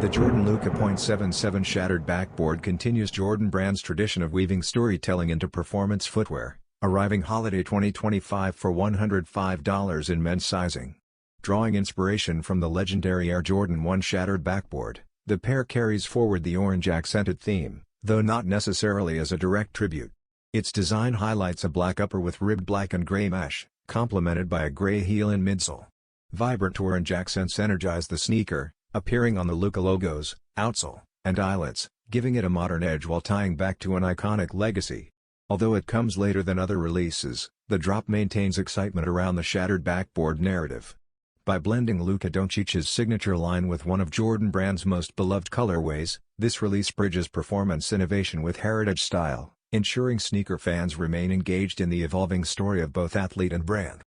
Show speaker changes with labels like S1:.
S1: The Jordan Luka .77 shattered backboard continues Jordan Brand's tradition of weaving storytelling into performance footwear, arriving holiday 2025 for $105 in men's sizing. Drawing inspiration from the legendary Air Jordan 1 shattered backboard, the pair carries forward the orange-accented theme, though not necessarily as a direct tribute. Its design highlights a black upper with ribbed black and gray mesh, complemented by a gray heel and midsole. Vibrant orange accents energize the sneaker, appearing on the Luka logos, outsole, and eyelets, giving it a modern edge while tying back to an iconic legacy. Although it comes later than other releases, the drop maintains excitement around the shattered backboard narrative. By blending Luka Dončić's signature line with one of Jordan Brand's most beloved colorways, this release bridges performance innovation with heritage style, ensuring sneaker fans remain engaged in the evolving story of both athlete and brand.